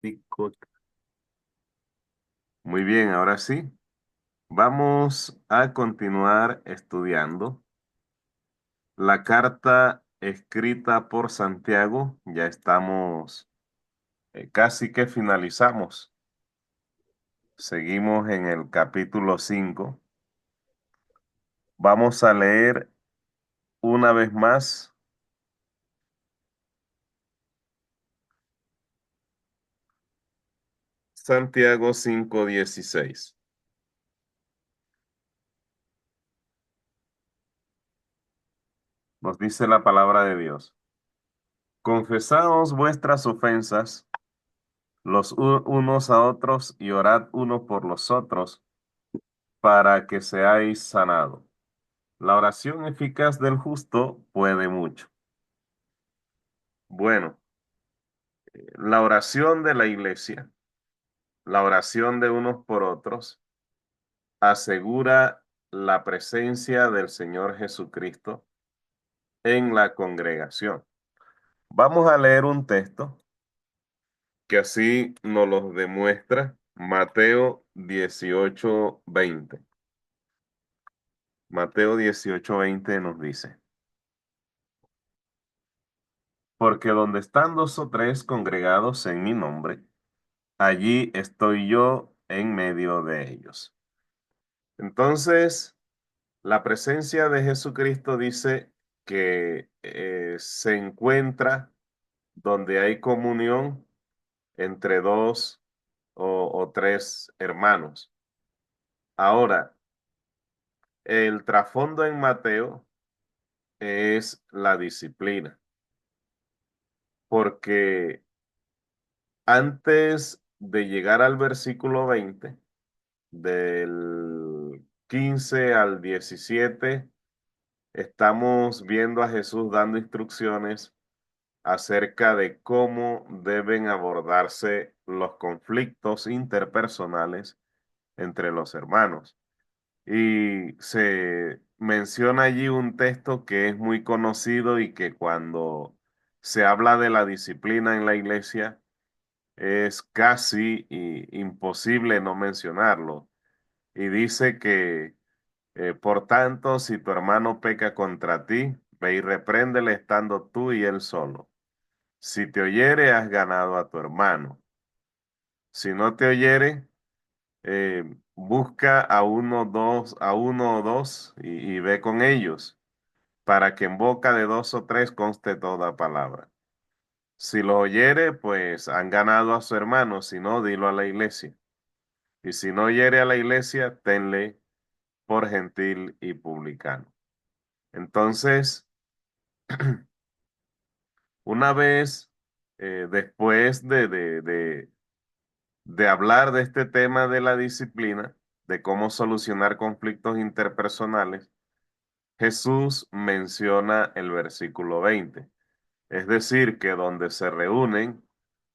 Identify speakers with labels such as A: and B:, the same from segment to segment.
A: Pico. Muy bien, ahora sí. Vamos a continuar estudiando la carta escrita por Santiago. Ya estamos, casi que finalizamos. Seguimos en el capítulo 5. Vamos a leer una vez más Santiago 5:16. Nos dice la palabra de Dios. Confesaos vuestras ofensas los unos a otros y orad unos por los otros para que seáis sanados. La oración eficaz del justo puede mucho. Bueno, la oración de la iglesia, la oración de unos por otros, asegura la presencia del Señor Jesucristo en la congregación. Vamos a leer un texto que así nos lo demuestra. Mateo 18:20. Mateo 18:20 nos dice: Porque donde están dos o tres congregados en mi nombre, allí estoy yo en medio de ellos. Entonces, la presencia de Jesucristo dice que se encuentra donde hay comunión entre dos o tres hermanos. Ahora, el trasfondo en Mateo es la disciplina, porque antes de llegar al versículo 20, del 15 al 17, estamos viendo a Jesús dando instrucciones acerca de cómo deben abordarse los conflictos interpersonales entre los hermanos. Y se menciona allí un texto que es muy conocido y que cuando se habla de la disciplina en la iglesia es casi imposible no mencionarlo. Y dice que por tanto, si tu hermano peca contra ti, ve y repréndele estando tú y él solo. Si te oyere, has ganado a tu hermano. Si no te oyere, busca a uno o dos y ve con ellos, para que en boca de dos o tres conste toda palabra. Si lo oyere, pues han ganado a su hermano, si no, dilo a la iglesia. Y si no oyere a la iglesia, tenle por gentil y publicano. Entonces, una vez después de hablar de este tema de la disciplina, de cómo solucionar conflictos interpersonales, Jesús menciona el versículo 20. Es decir, que donde se reúnen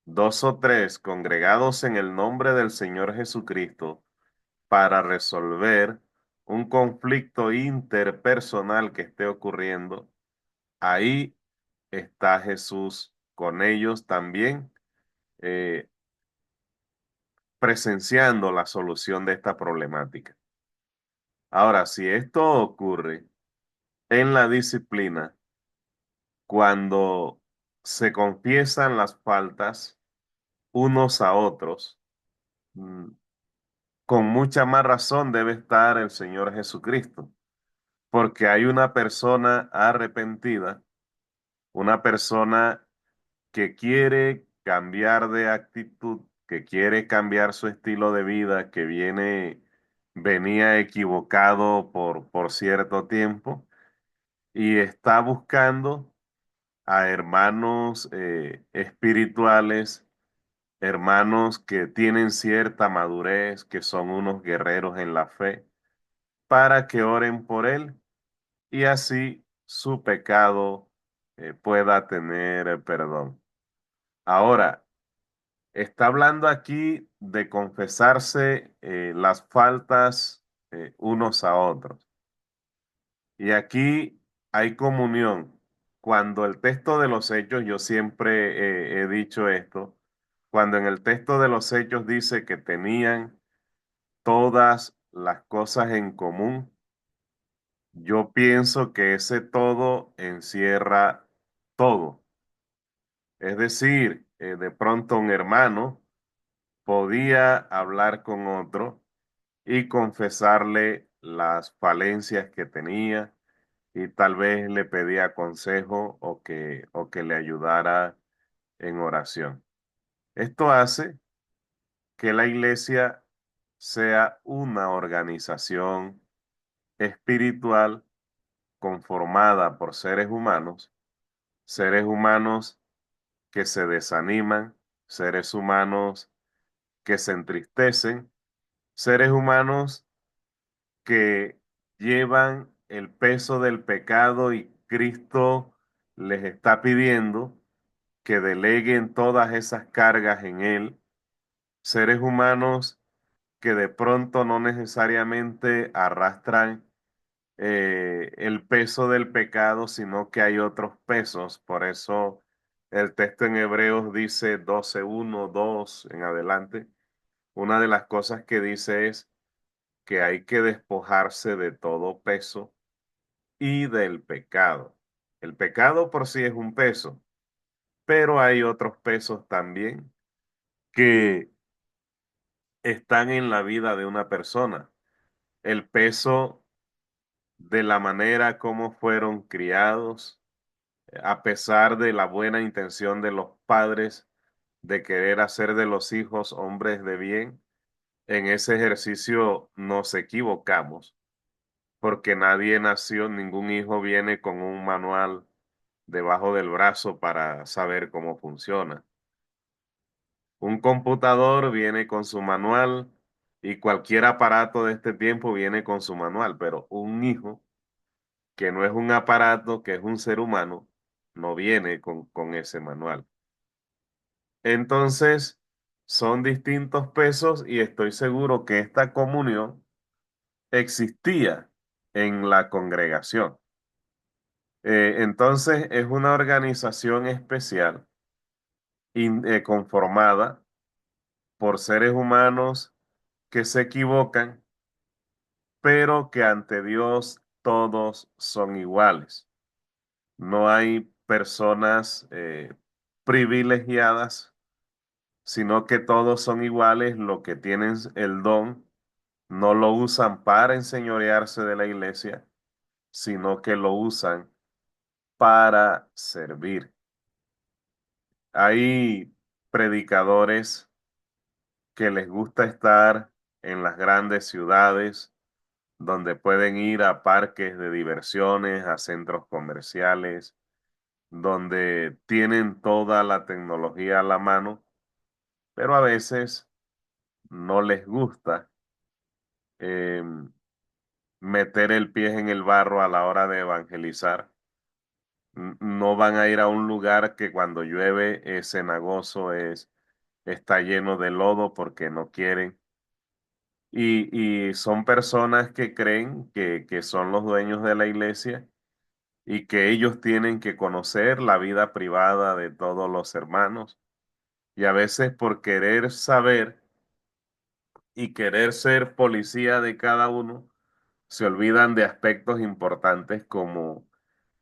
A: dos o tres congregados en el nombre del Señor Jesucristo para resolver un conflicto interpersonal que esté ocurriendo, ahí está Jesús con ellos también, eh, presenciando la solución de esta problemática. Ahora, si esto ocurre en la disciplina, cuando se confiesan las faltas unos a otros, mm, con mucha más razón debe estar el Señor Jesucristo, porque hay una persona arrepentida, una persona que quiere cambiar de actitud, que quiere cambiar su estilo de vida, que venía equivocado por cierto tiempo y está buscando a hermanos espirituales, hermanos que tienen cierta madurez, que son unos guerreros en la fe, para que oren por él y así su pecado pueda tener perdón. Ahora, está hablando aquí de confesarse las faltas unos a otros. Y aquí hay comunión. Cuando el texto de los hechos, yo siempre he dicho esto, cuando en el texto de los Hechos dice que tenían todas las cosas en común, yo pienso que ese todo encierra todo. Es decir, de pronto un hermano podía hablar con otro y confesarle las falencias que tenía y tal vez le pedía consejo o que le ayudara en oración. Esto hace que la iglesia sea una organización espiritual conformada por seres humanos que se desaniman, seres humanos que se entristecen, seres humanos que llevan el peso del pecado y Cristo les está pidiendo que deleguen todas esas cargas en Él, seres humanos que de pronto no necesariamente arrastran el peso del pecado, sino que hay otros pesos. Por eso el texto en Hebreos dice 12:1, 2 en adelante. Una de las cosas que dice es que hay que despojarse de todo peso y del pecado. El pecado por sí es un peso, pero hay otros pesos también que están en la vida de una persona. El peso de la manera como fueron criados, a pesar de la buena intención de los padres de querer hacer de los hijos hombres de bien, en ese ejercicio nos equivocamos, porque nadie nació, ningún hijo viene con un manual debajo del brazo para saber cómo funciona. Un computador viene con su manual y cualquier aparato de este tiempo viene con su manual, pero un hijo que no es un aparato, que es un ser humano, no viene con ese manual. Entonces, son distintos pesos y estoy seguro que esta comunión existía en la congregación. Entonces, es una organización especial conformada por seres humanos que se equivocan, pero que ante Dios todos son iguales. No hay personas privilegiadas, sino que todos son iguales. Los que tienen el don no lo usan para enseñorearse de la iglesia, sino que lo usan para servir. Hay predicadores que les gusta estar en las grandes ciudades, donde pueden ir a parques de diversiones, a centros comerciales, donde tienen toda la tecnología a la mano, pero a veces no les gusta eh, meter el pie en el barro a la hora de evangelizar. No van a ir a un lugar que cuando llueve es cenagoso, está lleno de lodo porque no quieren. Y son personas que creen que son los dueños de la iglesia y que ellos tienen que conocer la vida privada de todos los hermanos. Y a veces por querer saber y querer ser policía de cada uno, se olvidan de aspectos importantes como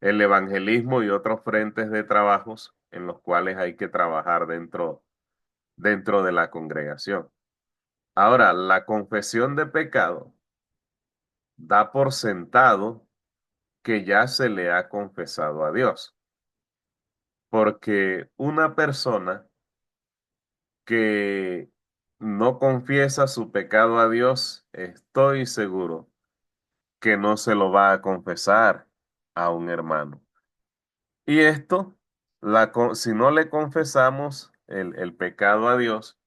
A: el evangelismo y otros frentes de trabajos en los cuales hay que trabajar dentro de la congregación. Ahora, la confesión de pecado da por sentado que ya se le ha confesado a Dios, porque una persona que no confiesa su pecado a Dios, estoy seguro que no se lo va a confesar a un hermano. Y esto, si no le confesamos el pecado a Dios,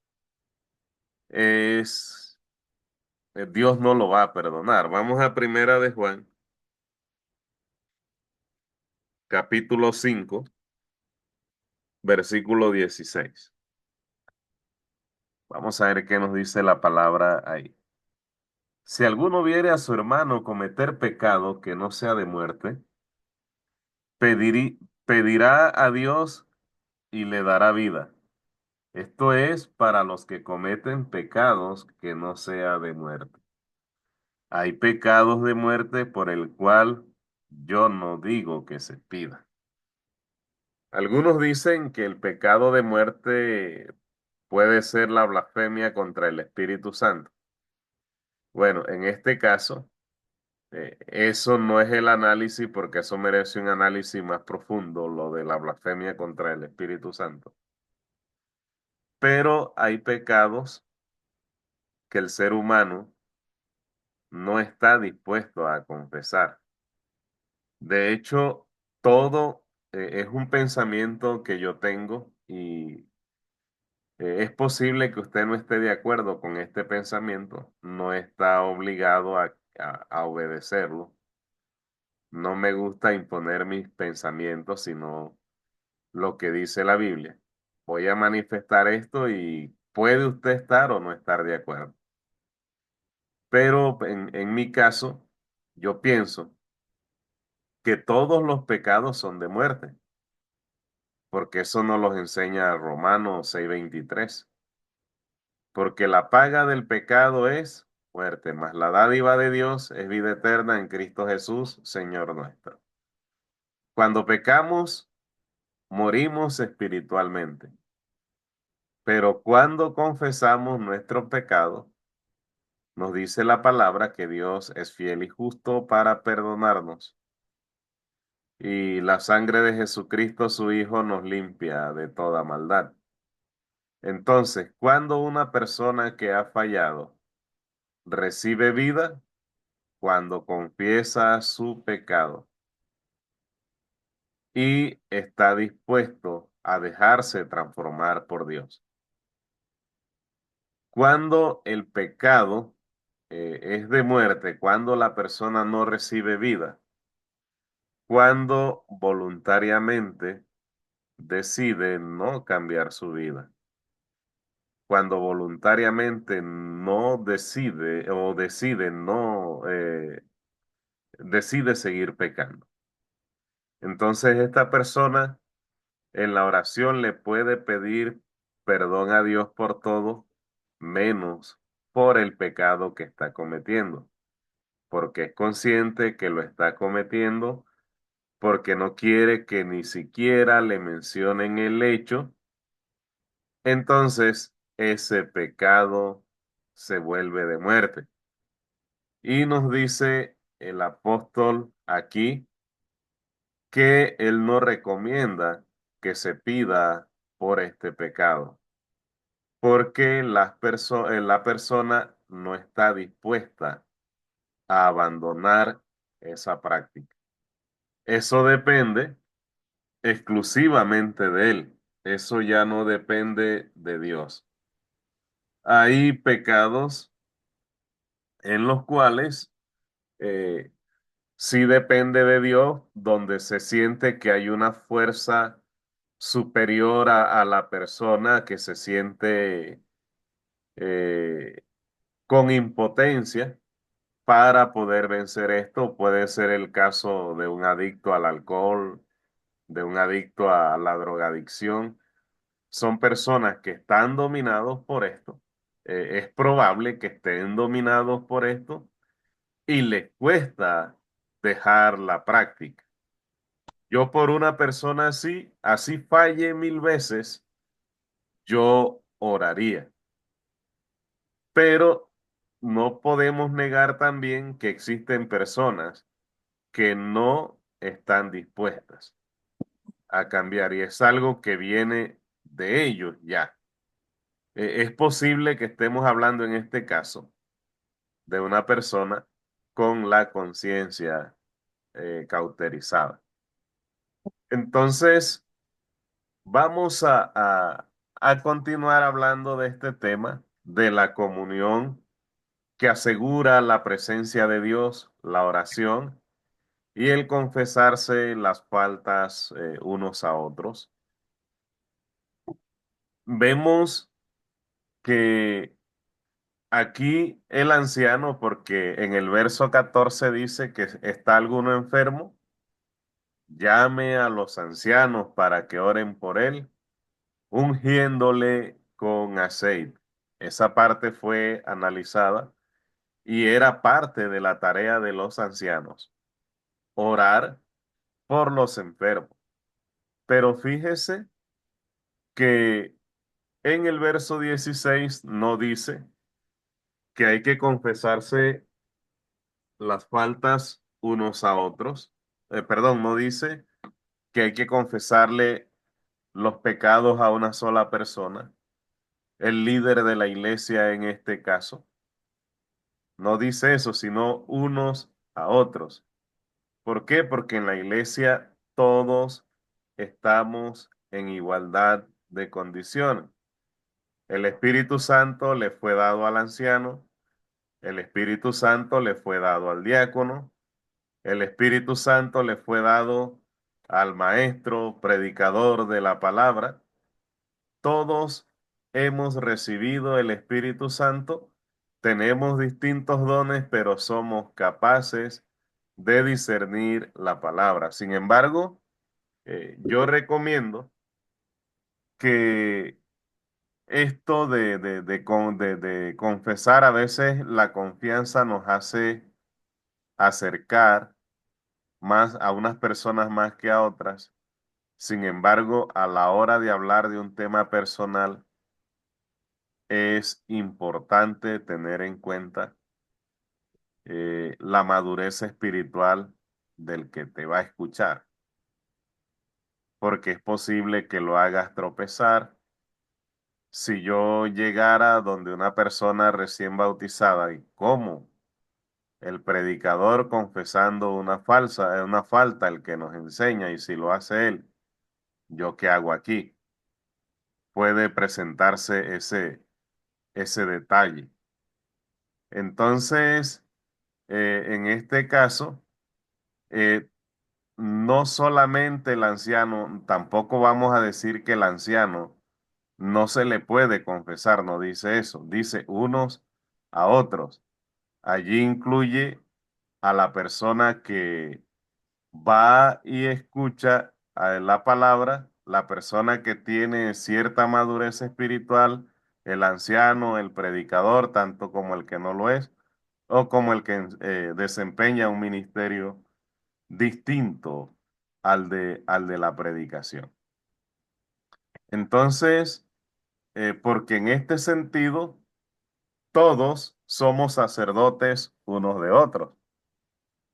A: es, Dios no lo va a perdonar. Vamos a Primera de Juan, capítulo 5, versículo 16. Vamos a ver qué nos dice la palabra ahí. Si alguno viere a su hermano cometer pecado que no sea de muerte, pedirá a Dios y le dará vida. Esto es para los que cometen pecados que no sea de muerte. Hay pecados de muerte por el cual yo no digo que se pida. Algunos dicen que el pecado de muerte puede ser la blasfemia contra el Espíritu Santo. Bueno, en este caso, eso no es el análisis porque eso merece un análisis más profundo, lo de la blasfemia contra el Espíritu Santo. Pero hay pecados que el ser humano no está dispuesto a confesar. De hecho, todo es un pensamiento que yo tengo y es posible que usted no esté de acuerdo con este pensamiento, no está obligado a obedecerlo. No me gusta imponer mis pensamientos, sino lo que dice la Biblia. Voy a manifestar esto y puede usted estar o no estar de acuerdo. Pero en mi caso, yo pienso que todos los pecados son de muerte, porque eso nos los enseña Romanos 6:23. Porque la paga del pecado es muerte, mas la dádiva de Dios es vida eterna en Cristo Jesús, Señor nuestro. Cuando pecamos, morimos espiritualmente, pero cuando confesamos nuestro pecado, nos dice la palabra que Dios es fiel y justo para perdonarnos, y la sangre de Jesucristo, su Hijo, nos limpia de toda maldad. Entonces, cuando una persona que ha fallado recibe vida, cuando confiesa su pecado y está dispuesto a dejarse transformar por Dios. Cuando el pecado es de muerte, cuando la persona no recibe vida, cuando voluntariamente decide no cambiar su vida, cuando voluntariamente no decide o decide no decide seguir pecando. Entonces esta persona en la oración le puede pedir perdón a Dios por todo, menos por el pecado que está cometiendo, porque es consciente que lo está cometiendo, porque no quiere que ni siquiera le mencionen el hecho, entonces ese pecado se vuelve de muerte. Y nos dice el apóstol aquí que él no recomienda que se pida por este pecado, porque la persona no está dispuesta a abandonar esa práctica. Eso depende exclusivamente de él. Eso ya no depende de Dios. Hay pecados en los cuales eh, sí depende de Dios, donde se siente que hay una fuerza superior a la persona que se siente eh, con impotencia para poder vencer esto. Puede ser el caso de un adicto al alcohol, de un adicto a la drogadicción. Son personas que están dominados por esto. Es probable que estén dominados por esto y les cuesta dejar la práctica. Yo por una persona así falle 1000 veces, yo oraría. Pero no podemos negar también que existen personas que no están dispuestas a cambiar y es algo que viene de ellos ya. Es posible que estemos hablando en este caso de una persona con la conciencia cauterizada. Entonces, vamos a continuar hablando de este tema, de la comunión que asegura la presencia de Dios, la oración y el confesarse las faltas unos a otros. Vemos que aquí el anciano, porque en el verso 14 dice que está alguno enfermo, llame a los ancianos para que oren por él, ungiéndole con aceite. Esa parte fue analizada y era parte de la tarea de los ancianos, orar por los enfermos. Pero fíjese que en el verso 16 no dice que hay que confesarse las faltas unos a otros. Perdón, no dice que hay que confesarle los pecados a una sola persona, el líder de la iglesia en este caso. No dice eso, sino unos a otros. ¿Por qué? Porque en la iglesia todos estamos en igualdad de condiciones. El Espíritu Santo le fue dado al anciano, el Espíritu Santo le fue dado al diácono, el Espíritu Santo le fue dado al maestro, predicador de la palabra. Todos hemos recibido el Espíritu Santo, tenemos distintos dones, pero somos capaces de discernir la palabra. Sin embargo, yo recomiendo que esto de confesar, a veces la confianza nos hace acercar más a unas personas más que a otras. Sin embargo, a la hora de hablar de un tema personal, es importante tener en cuenta la madurez espiritual del que te va a escuchar, porque es posible que lo hagas tropezar. Si yo llegara donde una persona recién bautizada y como el predicador confesando una falta, el que nos enseña, y si lo hace él, ¿yo qué hago aquí? Puede presentarse ese detalle. Entonces, en este caso, eh, no solamente el anciano, tampoco vamos a decir que el anciano no se le puede confesar, no dice eso, dice unos a otros. Allí incluye a la persona que va y escucha la palabra, la persona que tiene cierta madurez espiritual, el anciano, el predicador, tanto como el que no lo es, o como el que desempeña un ministerio distinto al de la predicación. Entonces, porque en este sentido, todos somos sacerdotes unos de otros.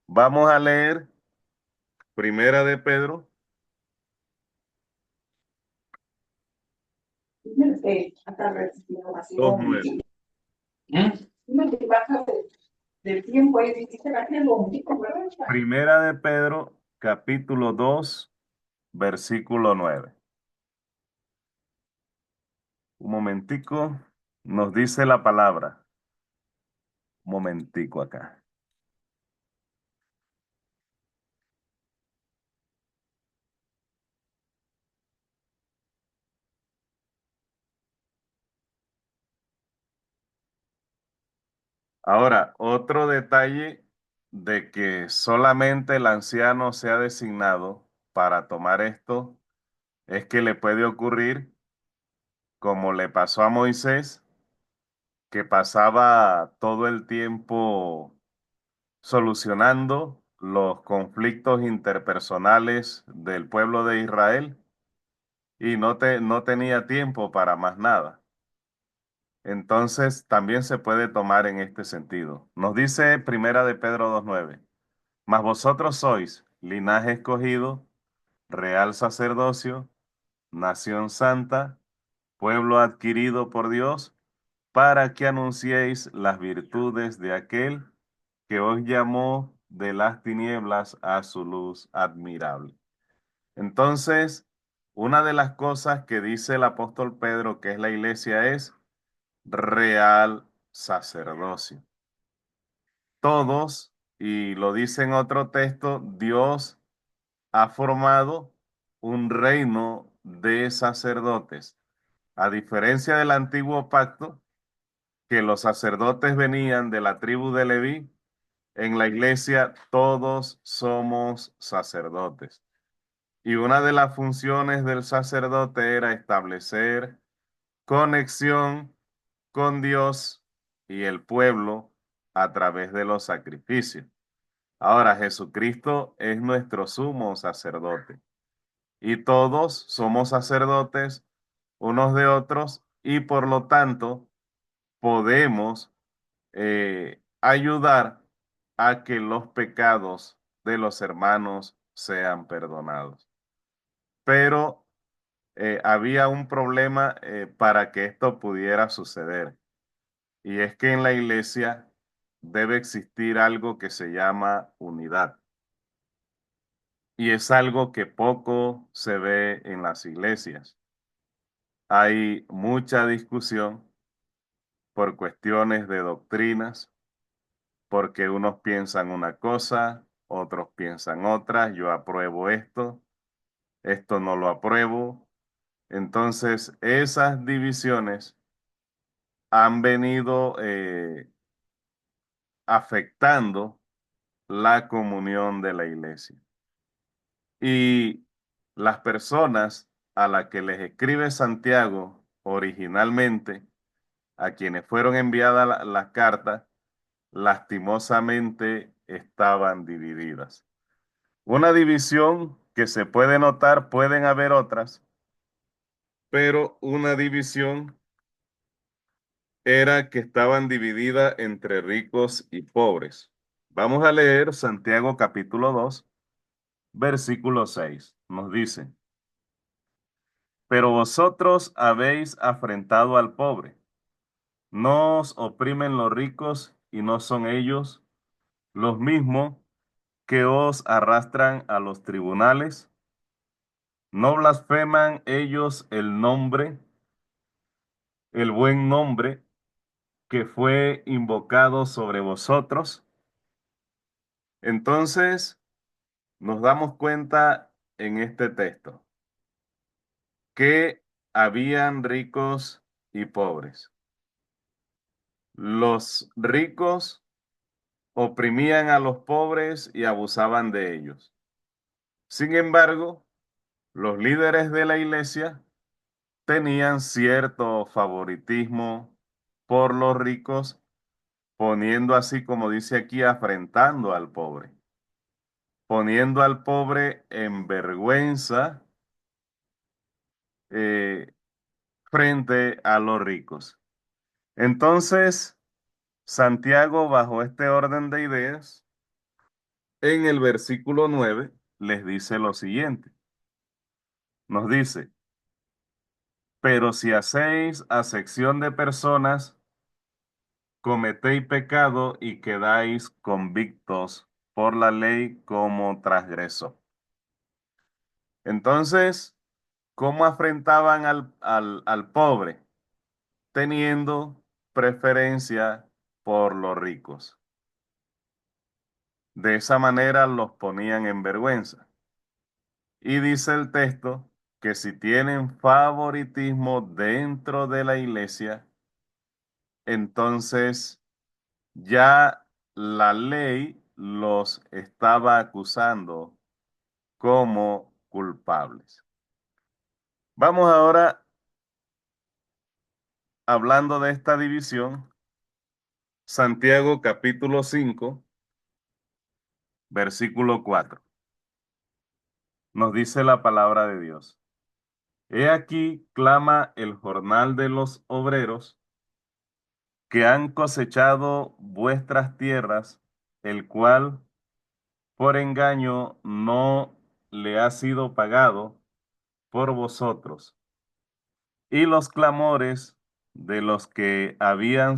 A: Vamos a leer Primera de Pedro
B: Hasta
A: 2:9.
B: me baja del tiempo y dice que lo único, ¿verdad?
A: Primera de Pedro, capítulo 2, versículo 9. Un momentico, nos dice la palabra. Un momentico acá. Ahora, otro detalle de que solamente el anciano sea designado para tomar esto es que le puede ocurrir como le pasó a Moisés, que pasaba todo el tiempo solucionando los conflictos interpersonales del pueblo de Israel y no tenía tiempo para más nada. Entonces también se puede tomar en este sentido. Nos dice Primera de Pedro 2:9, mas vosotros sois linaje escogido, real sacerdocio, nación santa, pueblo adquirido por Dios, para que anunciéis las virtudes de aquel que os llamó de las tinieblas a su luz admirable. Entonces, una de las cosas que dice el apóstol Pedro que es la iglesia es real sacerdocio. Todos, y lo dice en otro texto, Dios ha formado un reino de sacerdotes. A diferencia del antiguo pacto, que los sacerdotes venían de la tribu de Leví, en la iglesia todos somos sacerdotes. Y una de las funciones del sacerdote era establecer conexión con Dios y el pueblo a través de los sacrificios. Ahora, Jesucristo es nuestro sumo sacerdote y todos somos sacerdotes unos de otros y por lo tanto podemos ayudar a que los pecados de los hermanos sean perdonados. Pero había un problema para que esto pudiera suceder. Y es que en la iglesia debe existir algo que se llama unidad. Y es algo que poco se ve en las iglesias. Hay mucha discusión por cuestiones de doctrinas, porque unos piensan una cosa, otros piensan otra, yo apruebo esto no lo apruebo. Entonces, esas divisiones han venido afectando la comunión de la iglesia. Y las personas a las que les escribe Santiago originalmente, a quienes fueron enviadas las cartas, lastimosamente estaban divididas. Una división que se puede notar, pueden haber otras, pero una división era que estaban divididas entre ricos y pobres. Vamos a leer Santiago capítulo 2, versículo 6. Nos dice, pero vosotros habéis afrentado al pobre. No os oprimen los ricos y no son ellos los mismos que os arrastran a los tribunales. No blasfeman ellos el nombre, el buen nombre que fue invocado sobre vosotros. Entonces nos damos cuenta en este texto que habían ricos y pobres. Los ricos oprimían a los pobres y abusaban de ellos. Sin embargo, los líderes de la iglesia tenían cierto favoritismo por los ricos, poniendo así, como dice aquí, afrentando al pobre, poniendo al pobre en vergüenza eh, frente a los ricos. Entonces, Santiago, bajo este orden de ideas, en el versículo 9, les dice lo siguiente. Nos dice, pero si hacéis acepción de personas, cometéis pecado y quedáis convictos por la ley como transgresor. Entonces, ¿cómo afrentaban al pobre? Teniendo preferencia por los ricos. De esa manera los ponían en vergüenza. Y dice el texto que si tienen favoritismo dentro de la iglesia, entonces ya la ley los estaba acusando como culpables. Vamos ahora, hablando de esta división, Santiago capítulo 5, versículo 4. Nos dice la palabra de Dios. He aquí clama el jornal de los obreros que han cosechado vuestras tierras, el cual por engaño no le ha sido pagado por vosotros, y los clamores de los que habían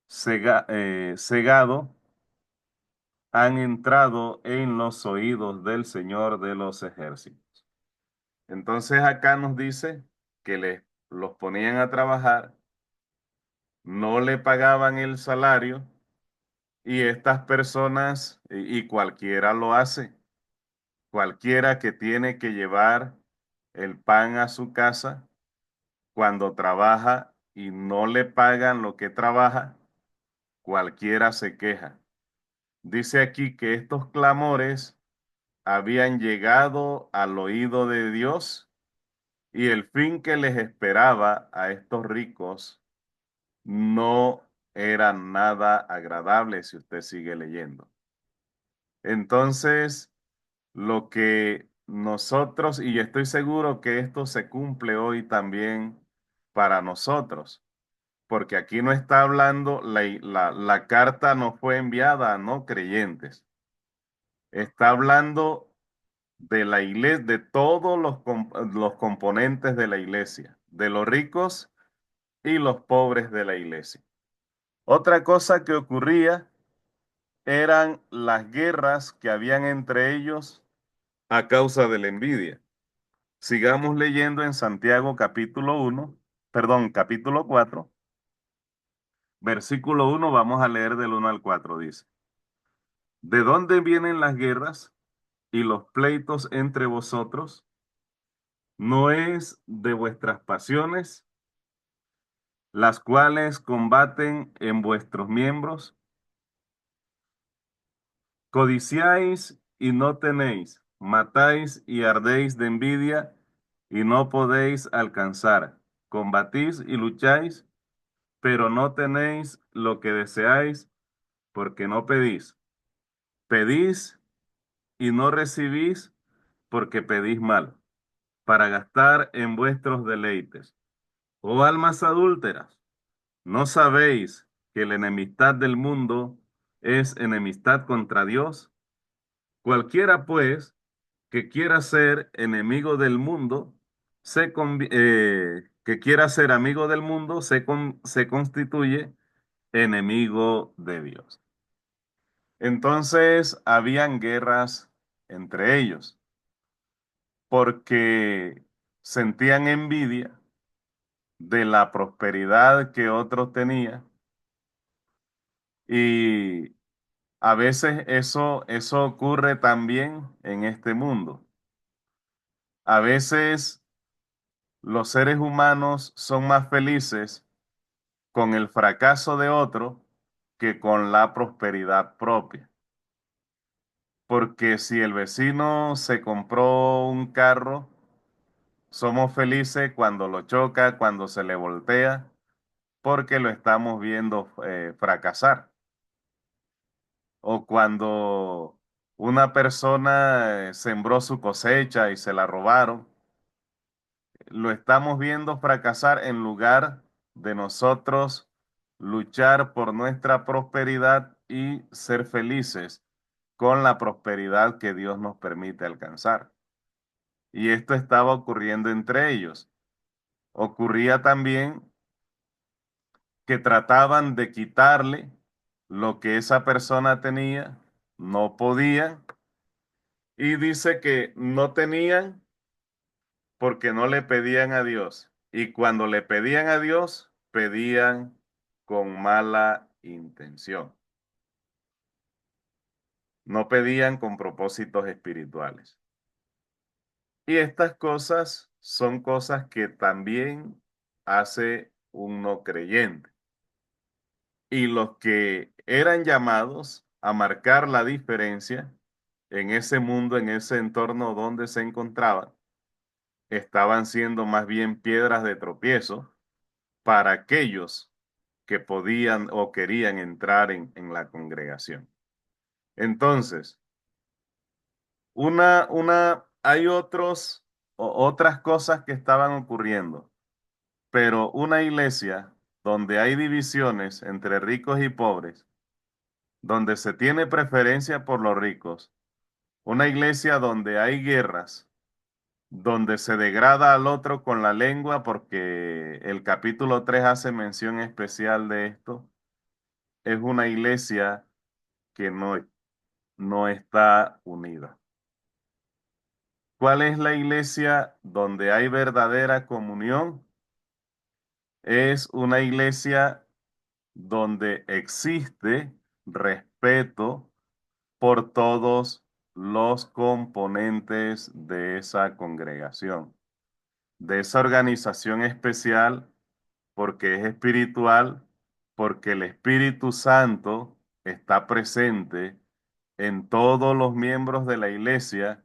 A: cegado han entrado en los oídos del Señor de los ejércitos. Entonces acá nos dice que los ponían a trabajar, no le pagaban el salario y estas personas, y cualquiera lo hace, cualquiera que tiene que llevar el pan a su casa, cuando trabaja y no le pagan lo que trabaja, cualquiera se queja. Dice aquí que estos clamores habían llegado al oído de Dios Y el fin que les esperaba a estos ricos no era nada agradable si usted sigue leyendo. Entonces, lo que nosotros, y estoy seguro que esto se cumple hoy también para nosotros, porque aquí no está hablando, la carta no fue enviada a no creyentes, está hablando de la iglesia, de todos los componentes de la iglesia, de los ricos y los pobres de la iglesia. Otra cosa que ocurría eran las guerras que habían entre ellos a causa de la envidia. Sigamos leyendo en Santiago capítulo 1, perdón, capítulo 4, versículo 1, vamos a leer del 1 al 4, dice, ¿de dónde vienen las guerras y los pleitos entre vosotros? ¿No es de vuestras pasiones, las cuales combaten en vuestros miembros? Codiciáis y no tenéis, matáis y ardéis de envidia y no podéis alcanzar. Combatís y lucháis, pero no tenéis lo que deseáis porque no pedís. Pedís y no recibís porque pedís mal, para gastar en vuestros deleites. Oh almas adúlteras, ¿no sabéis que la enemistad del mundo es enemistad contra Dios? Cualquiera, pues, que quiera ser enemigo del mundo, que quiera ser amigo del mundo, se constituye enemigo de Dios. Entonces, habían guerras entre ellos, porque sentían envidia de la prosperidad que otros tenían y a veces eso ocurre también en este mundo. A veces los seres humanos son más felices con el fracaso de otro que con la prosperidad propia. Porque si el vecino se compró un carro, somos felices cuando lo choca, cuando se le voltea, porque lo estamos viendo fracasar. O cuando una persona sembró su cosecha y se la robaron, lo estamos viendo fracasar en lugar de nosotros luchar por nuestra prosperidad y ser felices con la prosperidad que Dios nos permite alcanzar. Y esto estaba ocurriendo entre ellos. Ocurría también que trataban de quitarle lo que esa persona tenía, no podían, y dice que no tenían porque no le pedían a Dios. Y cuando le pedían a Dios, pedían con mala intención. No pedían con propósitos espirituales. Y estas cosas son cosas que también hace un no creyente. Y los que eran llamados a marcar la diferencia en ese mundo, en ese entorno donde se encontraban, estaban siendo más bien piedras de tropiezo para aquellos que podían o querían entrar en la congregación. Entonces, hay otras cosas que estaban ocurriendo, pero una iglesia donde hay divisiones entre ricos y pobres, donde se tiene preferencia por los ricos, una iglesia donde hay guerras, donde se degrada al otro con la lengua, porque el capítulo 3 hace mención especial de esto, es una iglesia que no está unida. ¿Cuál es la iglesia donde hay verdadera comunión? Es una iglesia donde existe respeto por todos los componentes de esa congregación, de esa organización especial, porque es espiritual, porque el Espíritu Santo está presente en todos los miembros de la iglesia,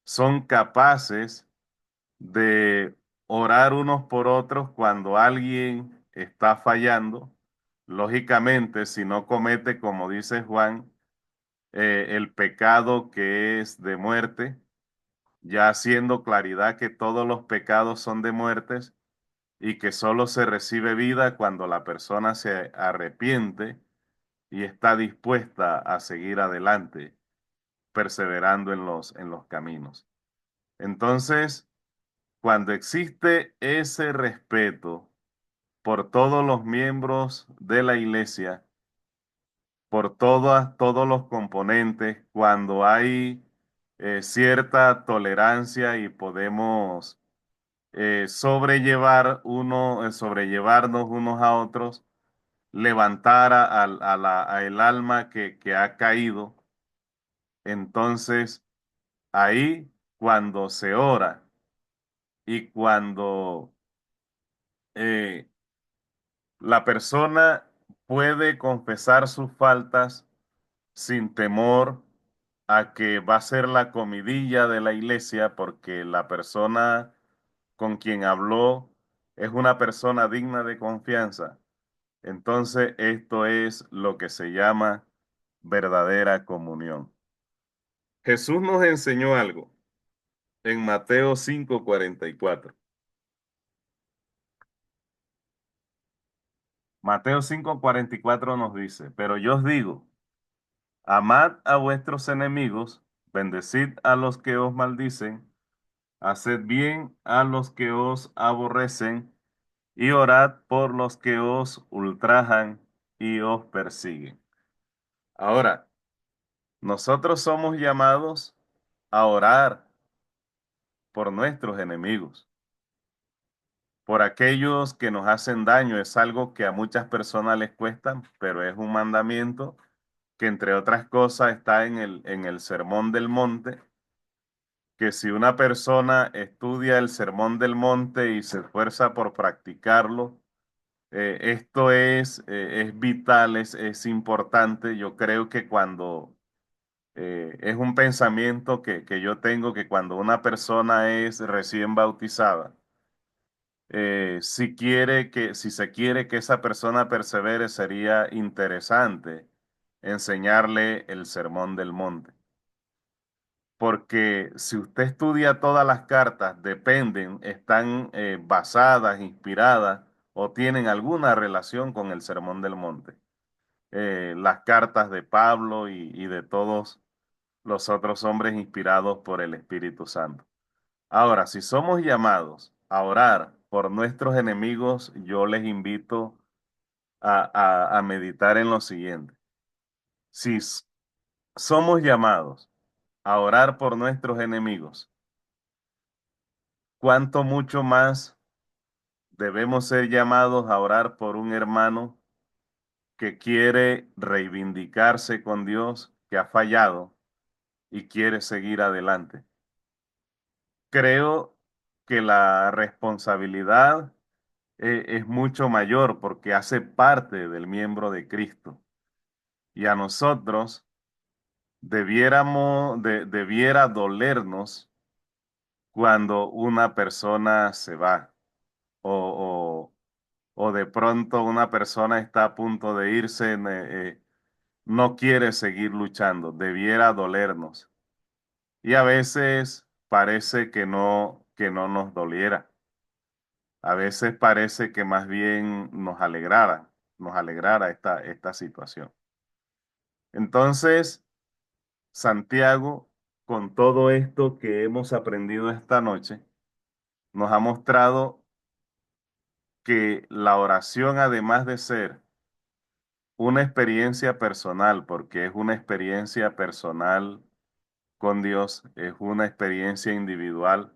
A: son capaces de orar unos por otros cuando alguien está fallando. Lógicamente, si no comete, como dice Juan, el pecado que es de muerte, ya haciendo claridad que todos los pecados son de muertes y que solo se recibe vida cuando la persona se arrepiente y está dispuesta a seguir adelante, perseverando en los caminos. Entonces, cuando existe ese respeto por todos los miembros de la iglesia, por todos los componentes, cuando hay cierta tolerancia y podemos sobrellevarnos unos a otros, levantar a el alma que ha caído. Entonces, ahí cuando se ora y cuando eh, la persona puede confesar sus faltas sin temor a que va a ser la comidilla de la iglesia, porque la persona con quien habló es una persona digna de confianza. Entonces, esto es lo que se llama verdadera comunión. Jesús nos enseñó algo en Mateo 5:44. Mateo 5:44 nos dice, pero yo os digo, amad a vuestros enemigos, bendecid a los que os maldicen, haced bien a los que os aborrecen y orad por los que os ultrajan y os persiguen. Ahora, nosotros somos llamados a orar por nuestros enemigos, por aquellos que nos hacen daño. Es algo que a muchas personas les cuesta, pero es un mandamiento que entre otras cosas está en el Sermón del Monte, que si una persona estudia el Sermón del Monte y se esfuerza por practicarlo, esto es vital, es importante. Yo creo que cuando es un pensamiento que yo tengo, que cuando una persona es recién bautizada, si se quiere que esa persona persevere, sería interesante enseñarle el Sermón del Monte. Porque si usted estudia todas las cartas, están basadas, inspiradas o tienen alguna relación con el Sermón del Monte. Las cartas de Pablo y de todos los otros hombres inspirados por el Espíritu Santo. Ahora, si somos llamados a orar por nuestros enemigos, yo les invito a meditar en lo siguiente. Si somos llamados a orar por nuestros enemigos, ¿cuánto mucho más debemos ser llamados a orar por un hermano que quiere reivindicarse con Dios, que ha fallado y quiere seguir adelante? Creo que la responsabilidad es mucho mayor porque hace parte del miembro de Cristo. Y a nosotros debiera dolernos cuando una persona se va o, o de pronto una persona está a punto de irse, no quiere seguir luchando, debiera dolernos. Y a veces parece que no nos doliera. A veces parece que más bien nos alegrara esta situación. Entonces, Santiago, con todo esto que hemos aprendido esta noche, nos ha mostrado que la oración, además de ser una experiencia personal, porque es una experiencia personal con Dios, es una experiencia individual,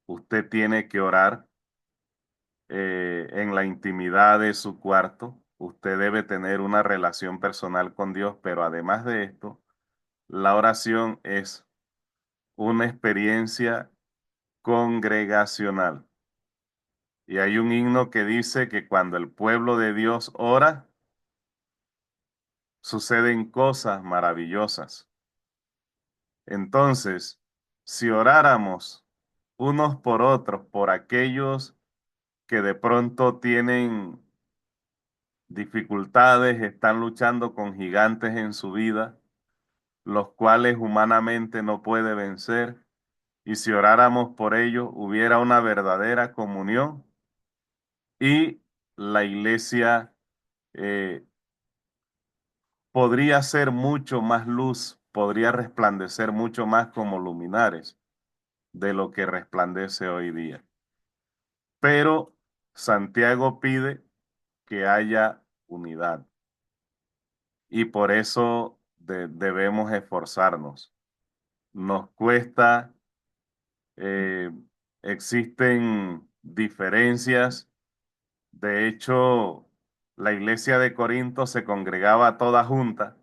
A: usted tiene que orar en la intimidad de su cuarto, usted debe tener una relación personal con Dios, pero además de esto, la oración es una experiencia congregacional. Y hay un himno que dice que cuando el pueblo de Dios ora, suceden cosas maravillosas. Entonces, si oráramos unos por otros, por aquellos que de pronto tienen dificultades, están luchando con gigantes en su vida, los cuales humanamente no puede vencer. Y si oráramos por ellos, hubiera una verdadera comunión y la iglesia eh, podría ser mucho más luz, podría resplandecer mucho más como luminares de lo que resplandece hoy día. Pero Santiago pide que haya unidad y por eso debemos esforzarnos. Nos cuesta, eh, existen diferencias. De hecho, la iglesia de Corinto se congregaba toda junta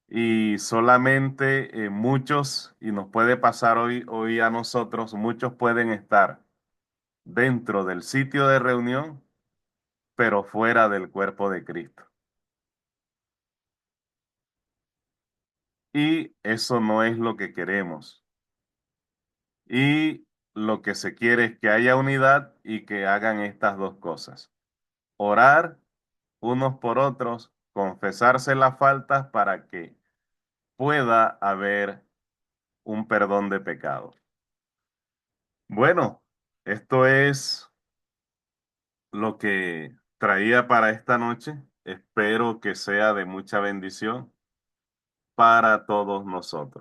A: y solamente muchos, y nos puede pasar hoy a nosotros, muchos pueden estar dentro del sitio de reunión, pero fuera del cuerpo de Cristo. Y eso no es lo que queremos. Y lo que se quiere es que haya unidad y que hagan estas dos cosas. Orar unos por otros, confesarse las faltas para que pueda haber un perdón de pecado. Bueno, esto es lo que traía para esta noche. Espero que sea de mucha bendición para todos nosotros.